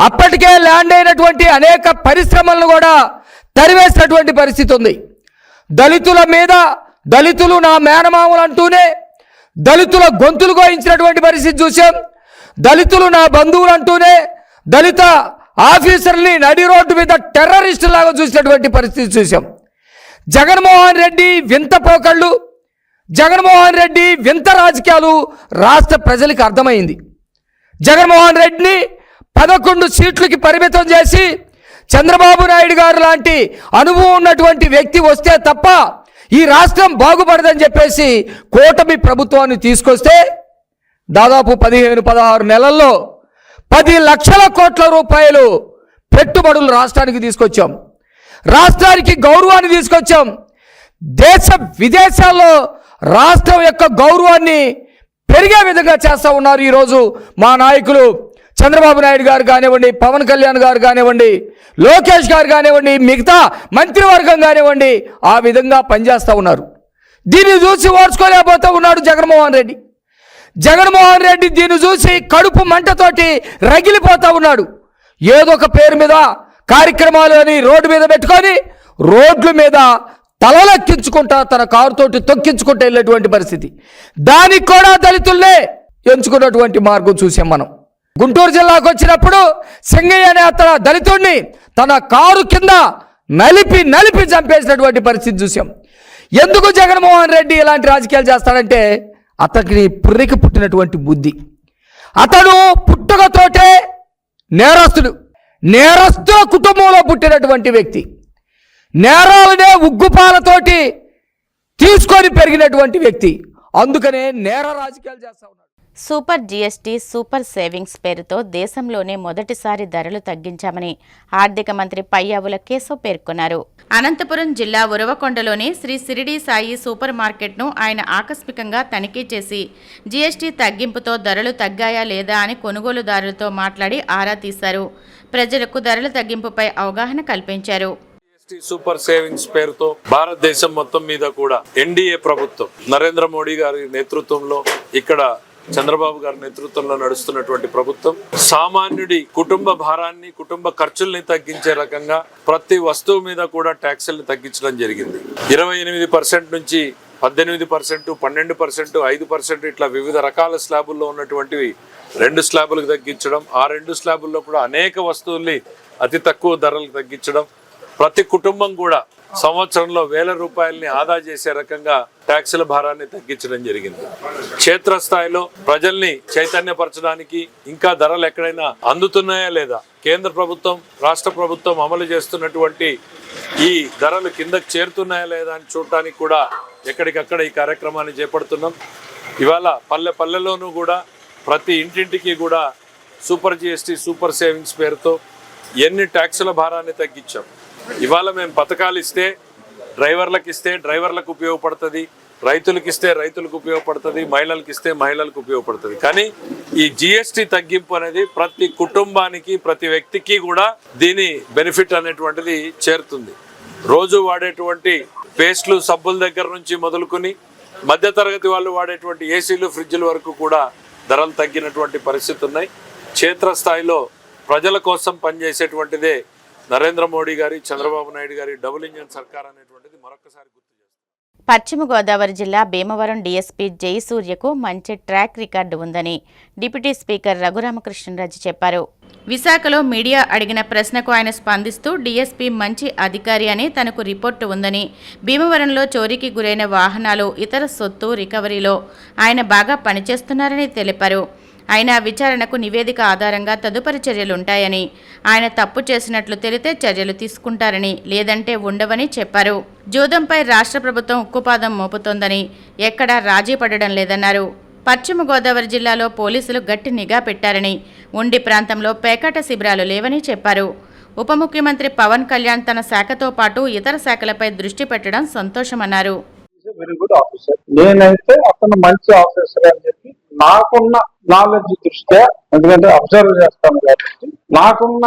అప్పటికే ల్యాండ్ అయినటువంటి అనేక పరిశ్రమలను కూడా తరివేసినటువంటి పరిస్థితి ఉంది. దళితుల మీద దళితులు నా మేనమామలు అంటూనే దళితుల గొంతులు గోయించినటువంటి పరిస్థితి చూసాం. దళితులు నా బంధువులు అంటూనే దళిత ఆఫీసర్ని నడి రోడ్డు మీద టెర్రరిస్టులాగా చూసినటువంటి పరిస్థితి చూసాం. జగన్మోహన్ రెడ్డి వింత పోకళ్ళు, జగన్మోహన్ రెడ్డి వింత రాజకీయాలు రాష్ట్ర ప్రజలకు అర్థమైంది. జగన్మోహన్ రెడ్డిని 11 సీట్లకి పరిమితం చేసి చంద్రబాబు నాయుడు గారు లాంటి అనుభవం ఉన్నటువంటి వ్యక్తి వస్తే తప్ప ఈ రాష్ట్రం బాగుపడదని చెప్పేసి కూటమి ప్రభుత్వాన్ని తీసుకొస్తే దాదాపు 15-16 నెలల్లో 10 లక్షల కోట్ల రూపాయలు పెట్టుబడులు రాష్ట్రానికి తీసుకొచ్చాం. రాష్ట్రానికి గౌరవాన్ని తీసుకొచ్చాం. దేశ విదేశాల్లో రాష్ట్రం యొక్క గౌరవాన్ని పెరిగే విధంగా చేస్తూ ఉన్నారు. ఈరోజు మా నాయకులు చంద్రబాబు నాయుడు గారు కానివ్వండి, పవన్ కళ్యాణ్ గారు కానివ్వండి, లోకేష్ గారు కానివ్వండి, మిగతా మంత్రివర్గం కానివ్వండి, ఆ విధంగా పనిచేస్తూ ఉన్నారు. దీన్ని చూసి ఓర్చుకోలేకపోతూ ఉన్నాడు జగన్మోహన్ రెడ్డి. జగన్మోహన్ రెడ్డి దీన్ని చూసి కడుపు మంటతోటి రగిలిపోతూ ఉన్నాడు. ఏదో ఒక పేరు మీద కార్యక్రమాలు అని రోడ్డు మీద పెట్టుకొని రోడ్ల మీద తలలెక్కించుకుంటా తన కారుతోటి తొక్కించుకుంటూ వెళ్ళేటువంటి పరిస్థితి. దానికి కూడా దళితుల్నే ఎంచుకున్నటువంటి మార్గం చూసాం మనం. గుంటూరు జిల్లాకు వచ్చినప్పుడు సింగయ్య అనే అతను దళితుడిని తన కారు కింద నలిపి చంపేసినటువంటి పరిస్థితి చూసాం. ఎందుకు జగన్మోహన్ రెడ్డి ఇలాంటి రాజకీయాలు చేస్తాడంటే అతనికి పుర్రికి పుట్టినటువంటి బుద్ధి. అతను పుట్టుకతోటే నేరస్తుల కుటుంబంలో పుట్టినటువంటి వ్యక్తి. నేరాలనే ఉగ్గుపాలతోటి తీసుకొని పెరిగినటువంటి వ్యక్తి. అందుకనే నేర రాజకీయాలు చేస్తా ఉన్నాడు. సూపర్ జీఎస్టీ సూపర్ సేవింగ్స్ పేరుతో దేశంలోనే మొదటిసారి ధరలు తగ్గించామని ఆర్థిక మంత్రి పయ్యావుల కేశవ్ పేర్కొన్నారు. అనంతపురం జిల్లా ఉరవకొండలోని శ్రీ సిరిడి సాయి సూపర్ మార్కెట్ను ఆయన ఆకస్మికంగా తనిఖీ చేసి జీఎస్టీ తగ్గింపుతో ధరలు తగ్గాయా లేదా అని కొనుగోలుదారులతో మాట్లాడి ఆరా తీశారు. ప్రజలకు ధరల తగ్గింపుపై అవగాహన కల్పించారు. సూపర్ సేవింగ్స్ పేరుతో భారతదేశం మొత్తం మీద కూడా ఎన్డీఏ ప్రభుత్వం నరేంద్ర మోడీ గారి నేతృత్వంలో, ఇక్కడ చంద్రబాబు గారి నేతృత్వంలో నడుస్తున్నటువంటి ప్రభుత్వం సామాన్యుడి కుటుంబ భారాన్ని, కుటుంబ ఖర్చుల్ని తగ్గించే రకంగా ప్రతి వస్తువు మీద కూడా ట్యాక్సుల్ని తగ్గించడం జరిగింది. 28% నుంచి 18%, 12%, 5% ఇట్లా వివిధ రకాల స్లాబుల్లో ఉన్నటువంటివి 2 స్లాబులకు తగ్గించడం, ఆ 2 స్లాబుల్లో కూడా అనేక వస్తువుల్ని అతి తక్కువ ధరలకు తగ్గించడం, ప్రతి కుటుంబం కూడా సంవత్సరంలో వేల రూపాయలని ఆదా చేసే రకంగా ట్యాక్సుల భారాన్ని తగ్గించడం జరిగింది. క్షేత్రస్థాయిలో ప్రజల్ని చైతన్యపరచడానికి, ఇంకా ధరలు ఎక్కడైనా అందుతున్నాయా లేదా, కేంద్ర ప్రభుత్వం రాష్ట్ర ప్రభుత్వం అమలు చేస్తున్నటువంటి ఈ ధరలు కిందకు చేరుతున్నాయా లేదా అని చూడటానికి కూడా ఎక్కడికక్కడ ఈ కార్యక్రమాన్ని చేపడుతున్నాం. ఇవాళ పల్లెల్లోనూ కూడా ప్రతి ఇంటింటికి కూడా సూపర్ జీఎస్టీ సూపర్ సేవింగ్స్ పేరుతో ఎన్ని ట్యాక్సుల భారాన్ని తగ్గించాం. ఇవాళ మేము పథకాలు ఇస్తే డ్రైవర్లకు ఇస్తే డ్రైవర్లకు ఉపయోగపడుతుంది, రైతులకు ఇస్తే రైతులకు ఉపయోగపడుతుంది, మహిళలకు ఇస్తే మహిళలకు ఉపయోగపడుతుంది. కానీ ఈ జిఎస్టీ తగ్గింపు అనేది ప్రతి కుటుంబానికి, ప్రతి వ్యక్తికి కూడా దీని బెనిఫిట్ అనేటువంటిది చేరుతుంది. రోజు వాడేటువంటి పేస్ట్లు, సబ్బుల దగ్గర నుంచి మొదలుకొని మధ్యతరగతి వాళ్ళు వాడేటువంటి ఏసీలు, ఫ్రిడ్జ్ల వరకు కూడా ధరలు తగ్గినటువంటి పరిస్థితి ఉన్నాయి. క్షేత్రస్థాయిలో ప్రజల కోసం పనిచేసేటువంటిదే నరేంద్ర మోడీ గారి, చంద్రబాబు నాయుడు గారి డబుల్ ఇంజన్ సర్కార్ అనేటువంటిది మరొకసారి గుర్తు చేస్తుంది. పశ్చిమ గోదావరి జిల్లా భీమవరం డీఎస్పీ జయసూర్యకు మంచి ట్రాక్ రికార్డు ఉందని డిప్యూటీ స్పీకర్ రఘురామకృష్ణరాజు చెప్పారు. విశాఖలో మీడియా అడిగిన ప్రశ్నకు ఆయన స్పందిస్తూ డీఎస్పీ మంచి అధికారి అని, తనకు రిపోర్టు ఉందని, భీమవరంలో చోరీకి గురైన వాహనాలు, ఇతర సొత్తు రికవరీలో ఆయన బాగా పనిచేస్తున్నారని తెలిపారు. ఆయన విచారణకు నివేదిక ఆధారంగా తదుపరి చర్యలుంటాయని, ఆయన తప్పు చేసినట్లు తెలితే చర్యలు తీసుకుంటారని, లేదంటే ఉండవని చెప్పారు. జూదంపై రాష్ట్ర ప్రభుత్వం ఉక్కుపాదం మోపుతోందని, ఎక్కడా రాజీ పడడం లేదన్నారు. పశ్చిమ గోదావరి జిల్లాలో పోలీసులు గట్టి నిఘా పెట్టారని, ఉండి ప్రాంతంలో పేకాట శిబిరాలు లేవని చెప్పారు. ఉప ముఖ్యమంత్రి పవన్ కళ్యాణ్ తన శాఖతో పాటు ఇతర శాఖలపై దృష్టి పెట్టడం సంతోషమన్నారు. Very good officer. నేనైతే అతను మంచి ఆఫీసర్ అని చెప్పి నాకున్న నాలెడ్జ్ దృష్ట్యా, ఎందుకంటే అబ్జర్వ్ చేస్తాను కాబట్టి నాకున్న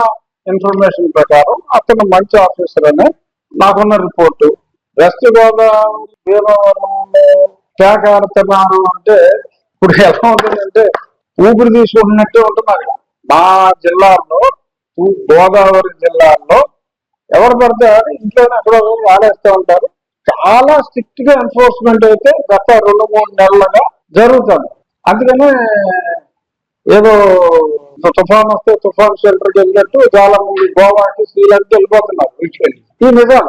ఇన్ఫర్మేషన్ ప్రకారం అతను మంచి ఆఫీసర్ అనే నాకున్న రిపోర్టు. వెస్ట్ గోదావరి, భీమవరం, పేక ఆడుతున్నారు అంటే ఇప్పుడు ఎలా ఉంటుందంటే ఊపిరి తీసుకుంటున్నట్టే ఉంటుంది అక్కడ. మా జిల్లాలో గోదావరి జిల్లాలో ఎవరు పడితే ఇంట్లోనే అక్కడ ఆడేస్తూ ఉంటారు. చాలా స్ట్రిక్ట్ గా ఎన్ఫోర్స్మెంట్ అయితే గత 2-3 నెలలుగా జరుగుతుంది. అందుకనే ఏదో తుఫాన్ వస్తే తుఫాన్ షెల్టర్కి వెళ్ళినట్టు చాలా మంది గోవాకి శ్రీలంకకి వెళ్ళిపోతున్నారు వీటికి. ఈ నిజం.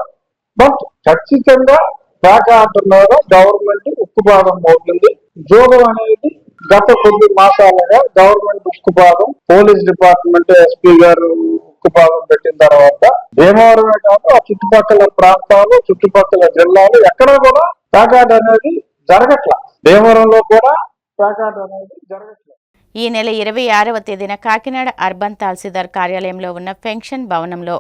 బట్ ఖచ్చితంగా పేక ఆట మీద గవర్నమెంట్ ఉక్కుపాదం అవుతుంది. జోగం అనేది గత కొద్ది మాసాలుగా గవర్నమెంట్ ఉక్కుపాదం, పోలీస్ డిపార్ట్మెంట్ ఎస్పీ గారు ఉక్కుపాదం పెట్టిన తర్వాత భీమవరమే కాదు ఆ చుట్టుపక్కల ప్రాంతాలు, చుట్టుపక్కల జిల్లాలు ఎక్కడ కూడా పేకాట అనేది జరగట్ల. భీమవరంలో కూడా పేకాట అనేది జరగట్లేదు. ఈ నెల 26వ తేదీన కాకినాడ అర్బన్ తహసీల్దార్ కార్యాలయంలో ఉన్న పెన్షన్ భవనంలో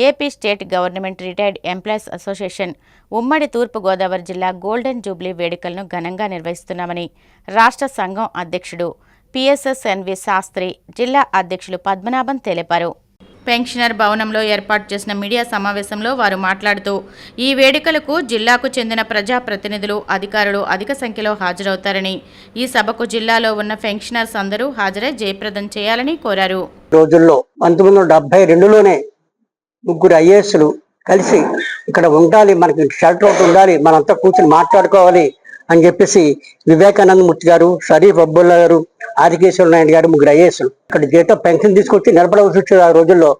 AP state government retired employees association ఉమ్మడి తూర్పుగోదావరి జిల్లా గోల్డెన్ జూబ్లీ వేడుకలను ఘనంగా నిర్వహిస్తున్నామని రాష్ట్ర సంఘం అధ్యక్షుడు పిఎస్ఎస్ఎన్వి శాస్త్రి, జిల్లా అధ్యక్షులు పద్మనాభన్ తెలిపారు. పెన్షనర్ భవనంలో ఏర్పాటు చేసిన మీడియా సమావేశంలో వారు మాట్లాడుతూ ఈ వేడుకలకు జిల్లాకు చెందిన ప్రజాప్రతినిధులు, అధికారులు అధిక సంఖ్యలో హాజరవుతారని, ఈ సభకు జిల్లాలో ఉన్న పెన్షనర్స్ అందరూ హాజరై జయప్రదం చేయాలని కోరారు. రోజుల్లో 1972లోనే 3 ఐఏఎస్లు కలిసి ఇక్కడ ఉండాలి, మనకి షెల్టర్ ఒకటి ఉండాలి, మనంతా కూర్చొని మాట్లాడుకోవాలి అని చెప్పేసి వివేకానంద మూర్తి గారు, షరీఫ్ అబ్దుల్లా గారు, ఆదికేశ్వర నాయుడు గారు 3 ఐఏఎస్లు ఇక్కడ జీతం పెన్షన్ తీసుకొచ్చి నిలబడవలసి వచ్చేది. ఆ రోజుల్లో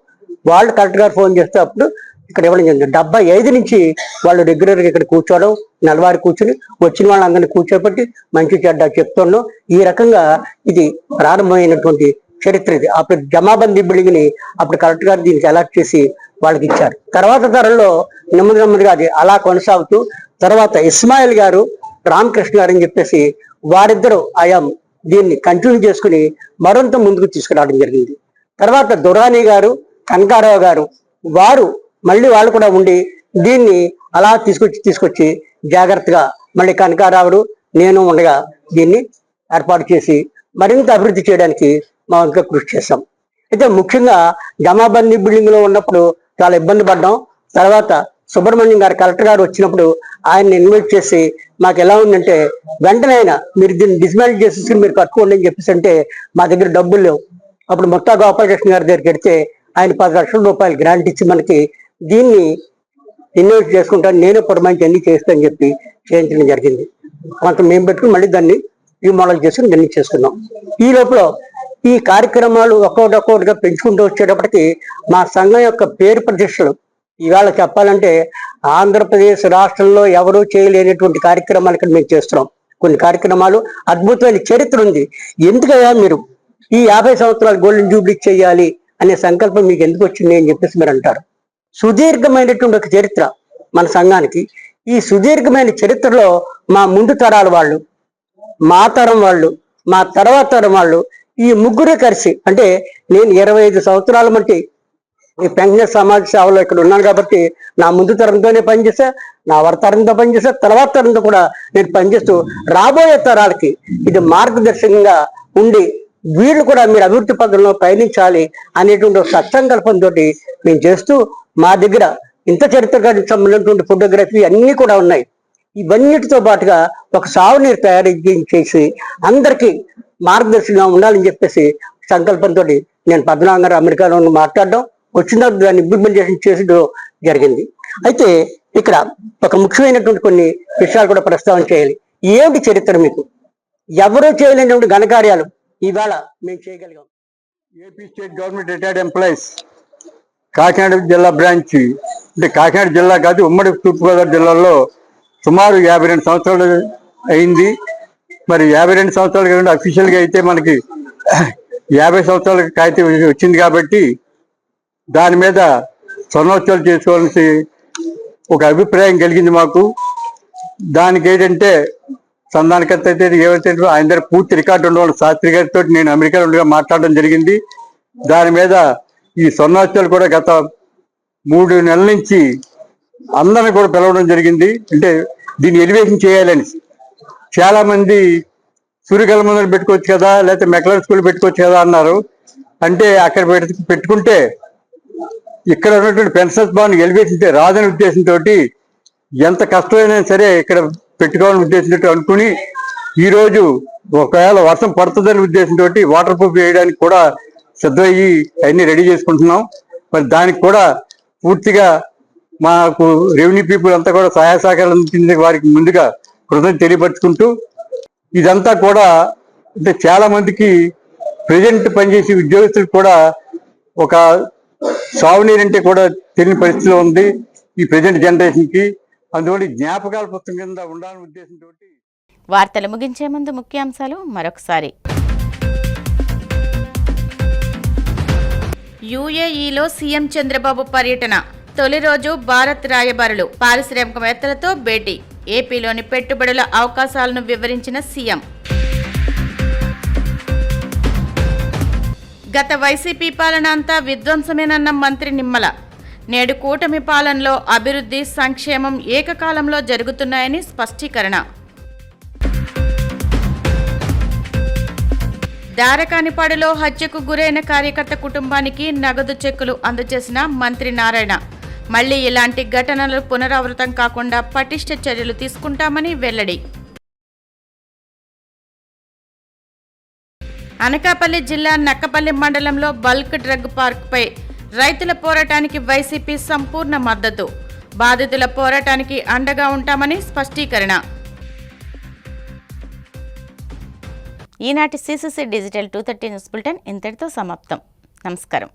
వాళ్ళు కలెక్టర్ గారు ఫోన్ చేస్తే అప్పుడు ఇక్కడ ఇవ్వడం జరిగింది. 75 నుంచి వాళ్ళు రెగ్యులర్గా ఇక్కడ కూర్చోవడం, నెలవారి కూర్చుని వచ్చిన వాళ్ళందరినీ కూర్చోబెట్టి మంచి చెడ్డ చెప్తున్నాం. ఈ రకంగా ఇది ప్రారంభమైనటువంటి చరిత్ర ఇది. అప్పుడు జమాబందీ బిల్డింగ్ ని అప్పుడు కలెక్టర్ గారు దీనికి అలాట్ చేసి వాళ్ళకి ఇచ్చారు. తర్వాత తరంలో నెమ్మదిగా అది అలా కొనసాగుతూ తర్వాత ఇస్మాయిల్ గారు, రామకృష్ణ గారు అని చెప్పేసి వారిద్దరూ ఆయా దీన్ని కంటిన్యూ చేసుకుని మరింత ముందుకు తీసుకురావడం జరిగింది. తర్వాత దురాని గారు, కనకారావు గారు వారు మళ్ళీ వాళ్ళు కూడా ఉండి దీన్ని అలా తీసుకొచ్చి జాగ్రత్తగా మళ్ళీ కనకారావు నేను ఉండగా దీన్ని ఏర్పాటు చేసి మరింత అభివృద్ధి చేయడానికి మా ఇంకా కృషి చేశాం. అయితే ముఖ్యంగా జమాబందీ బిల్డింగ్ లో ఉన్నప్పుడు చాలా ఇబ్బంది పడ్డాం. తర్వాత సుబ్రహ్మణ్యం గారు కలెక్టర్ గారు వచ్చినప్పుడు ఆయన్ని ఇన్వైట్ చేసి మాకు ఎలా ఉందంటే వెంటనే ఆయన మీరు దీన్ని డిస్మాంటిల్ చేసేసుకుని మీరు కట్టుకోండి అని చెప్పేసి అంటే మా దగ్గర డబ్బులు లేవు. అప్పుడు మొత్తం గోపాలకృష్ణ గారి దగ్గరికి వెడితే ఆయన 10 లక్షల రూపాయలు గ్రాంట్ ఇచ్చి మనకి దీన్ని ఇన్వైట్ చేసుకుంటాను, నేనే పురమాయించి అన్ని చేస్తానని చెప్పి చేయించడం జరిగింది. కొంత మేము పెట్టుకుని మళ్ళీ దాన్ని రీమోడల్ చేసుకుని దాన్ని చేసుకున్నాం. ఈ లోపల ఈ కార్యక్రమాలు ఒక్కొక్కటిగా పెంచుకుంటూ వచ్చేటప్పటికి మా సంఘం యొక్క పేరు ప్రతిష్టలు ఇవాళ చెప్పాలంటే ఆంధ్రప్రదేశ్ రాష్ట్రంలో ఎవరూ చేయలేనటువంటి కార్యక్రమాలు ఇక్కడ మేము చేస్తున్నాం. కొన్ని కార్యక్రమాలు అద్భుతమైన చరిత్ర ఉంది. ఎందుకయ్యా మీరు ఈ 50 సంవత్సరాలు గోల్డెన్ జూబ్లీ చేయాలి అనే సంకల్పం మీకు ఎందుకు వచ్చింది అని చెప్పేసి మీరు అంటారు. సుదీర్ఘమైనటువంటి ఒక చరిత్ర మన సంఘానికి. ఈ సుదీర్ఘమైన చరిత్రలో మా ముందు తరాల వాళ్ళు, మా తరం వాళ్ళు, మా తర్వాత తరం వాళ్ళు ఈ ముగ్గురే కలిసి అంటే నేను 25 సంవత్సరాల మట్టి ఈ పెన్షనర్ సమాజ సేవలో ఇక్కడ ఉన్నాను కాబట్టి నా ముందు తరంతోనే పనిచేసా, నా తరంతో పనిచేసా, తర్వాత తరంతో కూడా నేను పనిచేస్తూ రాబోయే తరాలకి ఇది మార్గదర్శకంగా ఉండి వీళ్ళు కూడా మీరు అభివృద్ధి పథంలో పయనించాలి అనేటువంటి సత్సంకల్పంతో మేము చేస్తూ మా దగ్గర ఇంత చరిత్రకి సంబంధించినటువంటి ఫోటోగ్రఫీ అన్నీ కూడా ఉన్నాయి. ఇవన్నిటితో పాటుగా ఒక సాగునీరు తయారు చేసి అందరికీ మార్గదర్శకంగా ఉండాలని చెప్పేసి సంకల్పంతో నేను పద్మనాభం గారు అమెరికాలో మాట్లాడడం వచ్చిన దాన్ని ఇంప్లిమెంటేషన్ చేసడం జరిగింది. అయితే ఇక్కడ ఒక ముఖ్యమైనటువంటి కొన్ని విషయాలు కూడా ప్రస్తావన చేయాలి. ఏమిటి చరిత్ర మీకు ఎవరూ చేయలేనటువంటి ఘనకార్యాలు ఇవాళ మేము చేయగలిగాం. AP state government retired employees Kakinada జిల్లా బ్రాంచ్ అంటే కాకినాడ జిల్లా కాదు ఉమ్మడి తూర్పుగోదావరి జిల్లాలో సుమారు 52 సంవత్సరాలు అయింది. మరి 52 సంవత్సరాలు కాకుండా అఫీషియల్గా అయితే మనకి 50 సంవత్సరాల కాగితం వచ్చింది కాబట్టి దాని మీద స్వర్ణోత్సవాలు చేసుకోవాల్సి ఒక అభిప్రాయం కలిగింది మాకు. దానికి ఏంటంటే సంధానకర్త అయితే ఏవైతే ఆయన దగ్గర పూర్తి రికార్డు ఉండవాలి శాస్త్రి గారితో నేను అమెరికాలో ఉండగా మాట్లాడడం జరిగింది. దాని మీద ఈ స్వర్ణోత్సవాలు కూడా గత 3 నెలల నుంచి అందరిని కూడా పిలవడం జరిగింది. అంటే దీన్ని ఎలివేషన్ చేయాలని చాలా మంది సూర్యకళ మందులు పెట్టుకోవచ్చు కదా, లేకపోతే మెక్లర్ స్కూల్ పెట్టుకోవచ్చు కదా అన్నారు. అంటే అక్కడ పెట్టుకుంటే ఇక్కడ ఉన్నటువంటి పెన్షనర్స్ భవన్ ఎలివేషన్ రాదనే ఉద్దేశంతో ఎంత కష్టమైనా సరే ఇక్కడ పెట్టుకోవాలని ఉద్దేశంతో అనుకుని ఈరోజు ఒకవేళ వర్షం పడుతుందనే ఉద్దేశంతో వాటర్ ప్రూఫ్ వేయడానికి కూడా సిద్ధమయ్యి అన్ని రెడీ చేసుకుంటున్నాం. మరి దానికి కూడా పూర్తిగా మాకు రెవెన్యూ పీపుల్ అంతా కూడా సహాయ సహకారాలు అందించిన వారికి ముందుగా కృతజ్ఞత తెలియపరుచుకుంటూ, ఇదంతా కూడా అంటే చాలా మందికి ప్రజెంట్ పనిచేసే ఉద్యోగస్తులకు కూడా ఒక సాగునీరు అంటే కూడా తెలియని పరిస్థితిలో ఉంది ఈ ప్రజెంట్ జనరేషన్ కి. అందువల్ల జ్ఞాపకాల పుస్తకం కింద ఉండాలనే ఉద్దేశంతో. వార్తలు ముగించే ముందు ముఖ్యాంశాలు మరొకసారి. యుఏఈలో సీఎం చంద్రబాబు పర్యటన. తొలి రోజు భారత్ రాయబారులు, పారిశ్రామికవేత్తలతో భేటీ. ఏపీలోని పెట్టుబడుల అవకాశాలను వివరించిన సీఎం. గత వైసీపీ పాలన అంతా విధ్వంసమేనన్న మంత్రి నిమ్మల. నేడు కూటమి పాలనలో అభివృద్ధి, సంక్షేమం ఏకకాలంలో జరుగుతున్నాయని స్పష్టీకరణ. దారకానిపాడులో హత్యకు గురైన కార్యకర్త కుటుంబానికి నగదు చెక్కులు అందజేసిన మంత్రి నారాయణ. మళ్లీ ఇలాంటి ఘటనలు పునరావృతం కాకుండా పటిష్ట చర్యలు తీసుకుంటామని వెల్లడి. అనకాపల్లి జిల్లా నక్కపల్లి మండలంలో బల్క్ డ్రగ్ పార్క్పై రైతుల పోరాటానికి వైసీపీ సంపూర్ణ మద్దతు. బాధితుల పోరాటానికి అండగా ఉంటామని స్పష్టీకరణ. ఈనాటి సిసిసి డిజిటల్ 230 న్యూస్ బులెటిన్ ఇంతటితో సమాప్తం. నమస్కారం.